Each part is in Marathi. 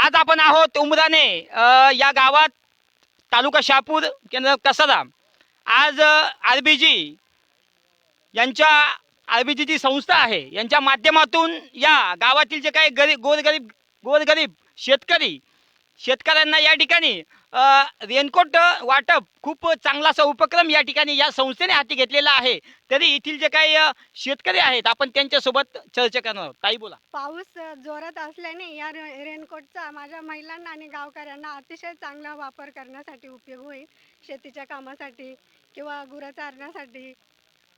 आज आपण आहोत उमराणे या गावात, तालुका शहापूर, केंद्र कसारा. आज आरबीजी यांच्या आरबीजीची संस्था आहे यांच्या माध्यमातून या गावातील जे काही गोरगरीब शेतकऱ्यांना या ठिकाणी रेनकोट वाटप खूप चांगला असा उपक्रम या ठिकाणी या संस्थेने हाती घेतलेला आहे. तरी येथील जे काही शेतकरी आहेत आपण त्यांच्यासोबत चर्चा करणार आहोत. ताई बोला. पाऊस जोरात असल्याने या रेनकोटचा माझ्या महिलांना आणि गावकऱ्यांना अतिशय चांगला वापर करण्यासाठी उपयोग होईल. शेतीच्या कामासाठी किंवा गुरं चारण्यासाठी,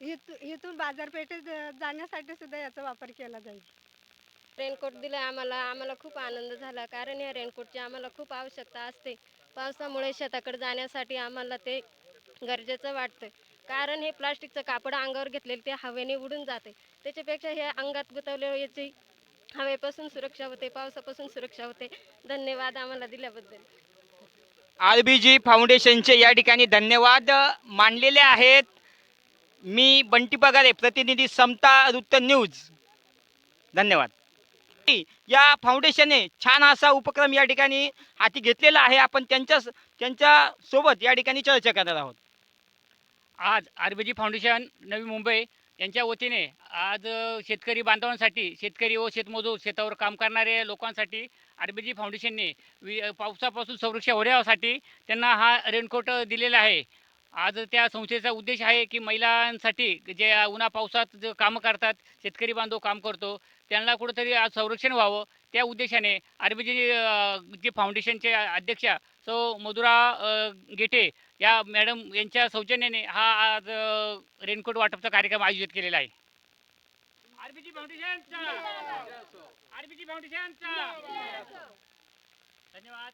इथून बाजारपेठेत जाण्यासाठी सुद्धा याचा वापर केला जाईल. रेनकोट दिलं आम्हाला खूप आनंद झाला, कारण या रेनकोटची आम्हाला खूप आवश्यकता असते. पावसामुळे शेताकडे जाण्यासाठी आम्हाला ते गरजेचं वाटतं, कारण हे प्लास्टिकचं कापड अंगावर घेतलेलं ते हवेने उडून जाते. त्याच्यापेक्षा हे अंगात गुंतवले याची हवेपासून सुरक्षा होते, पावसापासून सुरक्षा होते. धन्यवाद आम्हाला दिल्याबद्दल. आरबीजी फाउंडेशनचे या ठिकाणी धन्यवाद मानलेले आहेत. मी बंटी पगारे, प्रतिनिधी समता वृत्त न्यूज. धन्यवाद. या फाउंडेशनने छान असा उपक्रम या ठिकाणी हाती घेतलेला आहे. आपण त्यांच्या सोबत या ठिकाणी चर्चा करणार आहोत. आज आरबीजी फाउंडेशन नवी मुंबई यांच्या वतीने आज शेतकरी बांधवांसाठी, शेतकरी व शेतमजूर, शेतावर काम करणारे लोकांसाठी आरबीजी फाउंडेशनने पावसापासून संरक्षण होण्यासाठी त्यांना हा रेनकोट दिलेला आहे. आज त्या संस्थेचा उद्देश आहे की महिलांसाठी जे उन्हा पावसात जे कामं करतात, शेतकरी बांधव काम करतो, त्यांना कुठंतरी आज संरक्षण व्हावं. त्या उद्देशाने आरबीजी जे फाउंडेशनचे अध्यक्षा सौ मधुरा गेटे या मॅडम यांच्या सौजन्याने हा आज रेनकोट वाटपचा कार्यक्रम आयोजित केलेला आहे. आरबीजी फाउंडेशनचा धन्यवाद.